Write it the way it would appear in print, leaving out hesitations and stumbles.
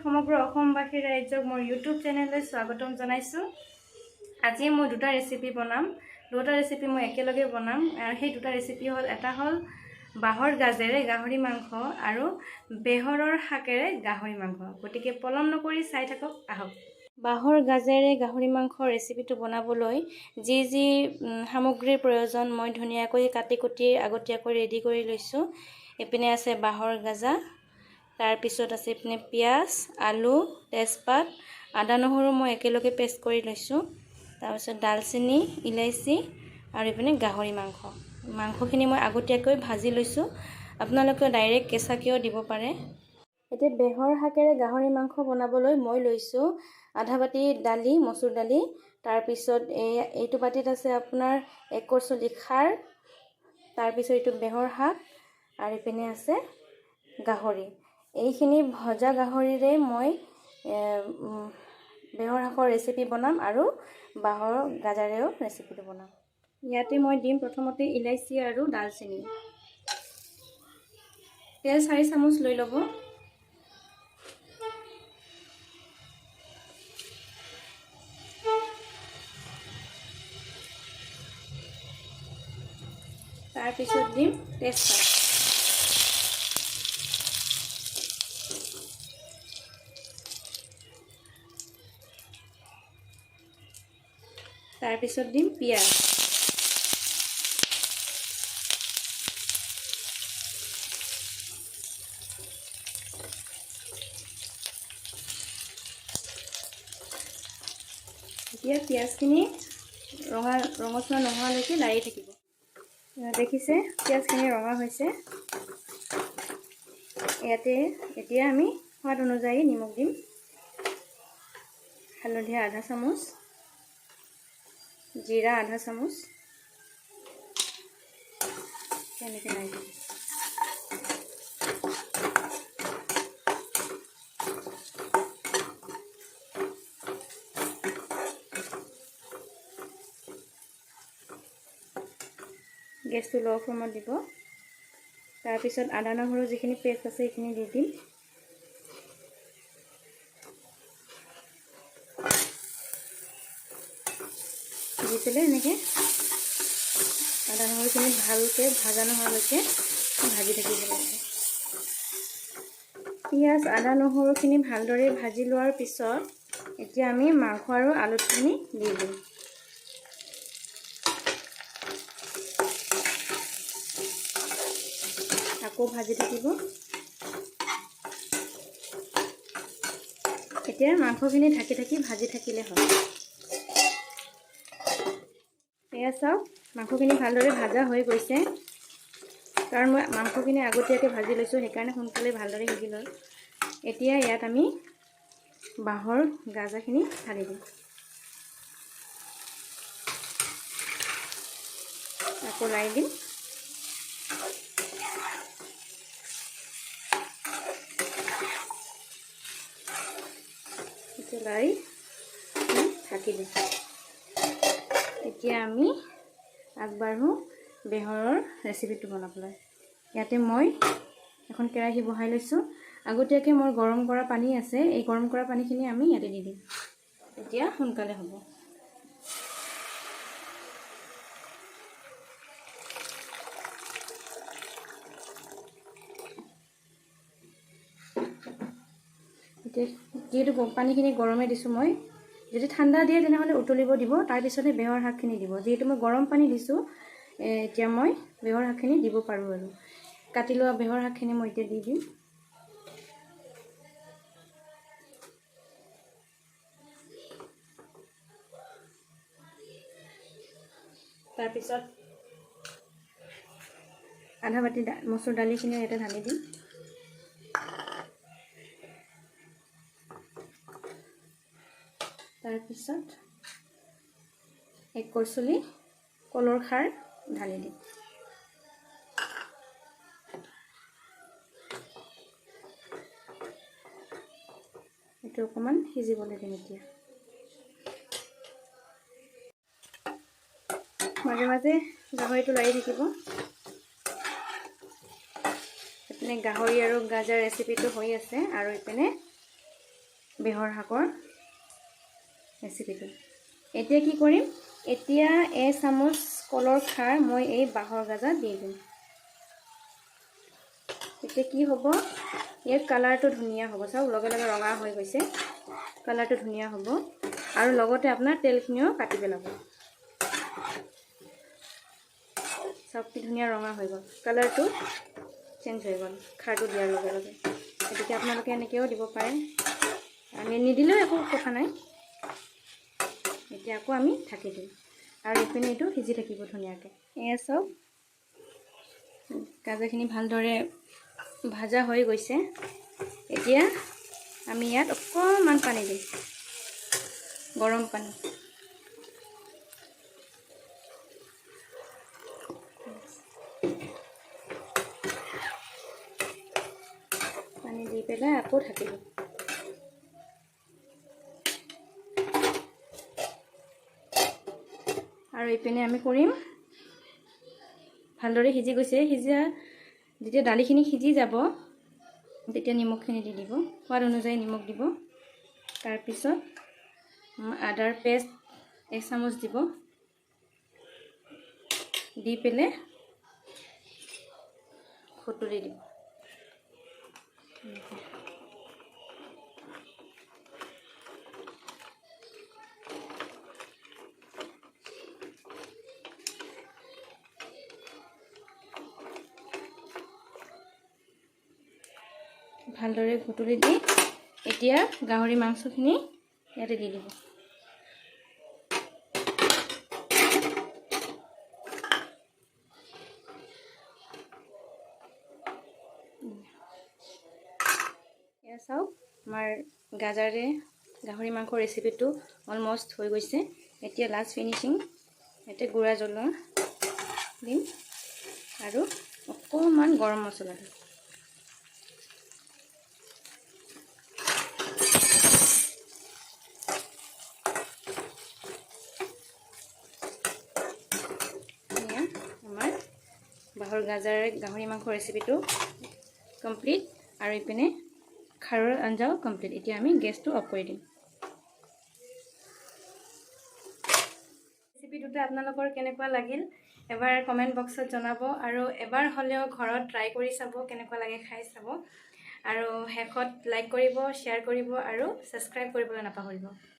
সমগ্ৰ অসমবাসী ৰাইজক মোৰ ইউটিউব চেনেললৈ স্বাগতম জনাইছোঁ। আজি মই দুটা ৰেচিপি বনাম। দুটা ৰেচিপি মই একেলগে বনাম আৰু সেই দুটা ৰেচিপি হ'ল এটা হ'ল বাঁহৰ গাজেৰে গাহৰি মাংস আৰু বেহৰৰ শাকেৰে গাহৰি মাংস। গতিকে পলম নকৰি চাই থাকক, আহক। বাঁহৰ গাজেৰে গাহৰি মাংস ৰেচিপিটো বনাবলৈ যি যি সামগ্ৰীৰ প্ৰয়োজন মই ধুনীয়াকৈ কাটি কুটি আগতীয়াকৈ ৰেডি কৰি লৈছোঁ। এইপিনে আছে বাঁহৰ গাজা, তাৰপিছত আছে এইপিনে পিঁয়াজ, আলু, তেজপাত, আদা নহৰু মই একেলগে পেষ্ট কৰি লৈছোঁ। তাৰপিছত ডালচেনি, ইলাইচি আৰু এইপিনে গাহৰি মাংসখিনি মই আগতীয়াকৈ ভাজি লৈছোঁ। আপোনালোকে ডাইৰেক্ট কেঁচাকৈও দিব পাৰে। এতিয়া বেহৰ শাকেৰে গাহৰি মাংস বনাবলৈ মই লৈছোঁ আধা বাতি দালি, মচুৰ দালি, তাৰপিছত এইটো বাতিত আছে আপোনাৰ 1 কৰচলি খাৰ, তাৰপিছত এইটো বেহৰ শাক আৰু এইপিনে আছে গাহৰি। এইখিনি ভজা গাহৰিৰে মই বেহৰ শাকৰ ৰেচিপি বনাম আৰু বাঁহৰ গাজাৰেও ৰেচিপিটো বনাম। ইয়াতে মই দিম প্ৰথমতে ইলাইচি আৰু ডালচেনি। তেল 4 চামুচ লৈ ল'ব। তাৰপিছত দিম তেজপাত। তাৰপিছত দিম পিঁয়াজ। এতিয়া পিঁয়াজখিনি ৰঙচুৱা নোহোৱালৈকে লাৰি থাকিব। দেখিছে পিঁয়াজখিনি ৰঙা হৈছে। এতিয়া আমি সোৱাদ অনুযায়ী নিমখ দিম। হালধি আধা চামুচ, জিৰা আধা চামুচ, এনেকৈ লাৰি দিম। গেছটো ল' ফ্লেমত দিব। তাৰপিছত আদা নহৰু যিখিনি পেষ্ট আছে সেইখিনি দি দিম। দি পেলাই এনেকৈ আদা নহৰুখিনি ভালকৈ ভাজা নোহোৱালৈকে ভাজি থাকিব লাগিব। পিঁয়াজ আদা নহৰুখিনি ভালদৰে ভাজি লোৱাৰ পিছত এতিয়া আমি মাংস আৰু আলুখিনি দি দিম। আকৌ ভাজি থাকিব। এতিয়া মাংসখিনি ঢাকি ভাজি থাকিলে হয়। এয়া চাওক, মাংসখিনি ভালদৰে ভাজা হৈ গৈছে। কাৰণ মই মাংসখিনি আগতীয়াকৈ ভাজি লৈছোঁ, সেইকাৰণে সোনকালে ভালদৰে সিজি লয়। এতিয়া ইয়াত আমি বাঁহৰ গাজাখিনি ঢালি দিম। আকৌ লাৰি দিম। লাৰি ঢাকি দিম। এতিয়া আমি আগবাঢ়োঁ বেহৰৰ ৰেচিপিটো বনাবলৈ। ইয়াতে মই এখন কেৰাহী বহাই লৈছোঁ। আগতীয়াকৈ মোৰ গৰম কৰা পানী আছে। এই গৰম কৰা পানীখিনি আমি ইয়াতে দি দিম। এতিয়া সোনকালে হ'ব। এতিয়া যিহেতু পানীখিনি গৰমে দিছোঁ মই, যদি ঠাণ্ডা দিয়ে তেনেহ'লে উতলিব দিব। তাৰপিছতে বেহৰ শাকখিনি দিব। যিহেতু মই গৰম পানী দিছোঁ, এতিয়া মই বেহৰ শাকখিনি দিব পাৰোঁ আৰু। কাটি লোৱা বেহৰ শাকখিনি মই এতিয়া দি দিম। তাৰপিছত আধা বাতি মচুৰ দালিখিনি ইয়াতে ঢালি দিম। তাৰপিছত 1 কৰচলি কলৰ খাৰ ঢালি দিম। এইটো অকণমান সিজিবলৈ দিম। এতিয়া মাজে মাজে গাহৰিটো লাৰি থাকিব। এইপিনে গাহৰি আৰু গাজাৰ ৰেচিপিটো হৈ আছে আৰু এইপিনে বেহৰ শাকৰ ৰেচিপিটো। এতিয়া কি কৰিম, এতিয়া এচামুচ কলৰ খাৰ মই এই বাঁহৰ গাজাত দি দিম। এতিয়া কি হ'ব, ইয়াৰ কালাৰটো ধুনীয়া হ'ব। চাওক লগে লগে ৰঙা হৈ গৈছে, কালাৰটো ধুনীয়া হ'ব। আৰু লগতে আপোনাৰ তেলখিনিও কাটি পেলাব। চাওক কি ধুনীয়া ৰঙা হৈ গ'ল, কালাৰটো চেঞ্জ হৈ গ'ল খাৰটো দিয়াৰ লগে লগে। গতিকে আপোনালোকে এনেকৈও দিব পাৰে, আমি নিদিলেও একো কথা নাই। এতিয়া আকৌ আমি ঢাকি দিম আৰু ইপিনে এইটো সিজি থাকিব ধুনীয়াকৈ। এয়া চাওক গাজাখিনি ভালদৰে ভাজা হৈ গৈছে। এতিয়া আমি ইয়াত অকণমান পানী দিম, গৰম পানী। পানী দি পেলাই আকৌ ঢাকি দিম। আৰু ইপিনে আমি কৰিম, ভালদৰে সিজি গৈছে। যেতিয়া দালিখিনি সিজি যাব তেতিয়া নিমখখিনি দি দিব, সোৱাদ অনুযায়ী নিমখ দিব। তাৰপিছত আদাৰ পেষ্ট 1 চামুচ দিব, দি পেলাই ঘুটুৰি দিব। ভালদৰে ঘুটুৰি দি এতিয়া গাহৰি মাংসখিনি ইয়াতে দি দিব। এয়া চাওক আমাৰ গাজাৰে গাহৰি মাংসৰ ৰেচিপিটো অলমষ্ট হৈ গৈছে। এতিয়া লাষ্ট ফিনিচিং, ইয়াতে গুড়া জ্বলা দিম আৰু অকণমান গৰম মছলা দিম। আমাৰ বাঁহৰ গাজাৰে গাহৰি মাংসৰ ৰেচিপিটো কমপ্লিট, আৰু ইপিনে খাৰৰ আঞ্জাও কমপ্লিট। এতিয়া আমি গেছটো অফ কৰি দিম। ৰেচিপিটোতে আপোনালোকৰ কেনেকুৱা লাগিল এবাৰ কমেণ্ট বক্সত জনাব, আৰু এবাৰ হ'লেও ঘৰত ট্ৰাই কৰি চাব, কেনেকুৱা লাগে খাই চাব। আৰু শেষত লাইক কৰিব, শ্বেয়াৰ কৰিব আৰু ছাবস্ক্ৰাইব কৰিবলৈ নাপাহৰিব।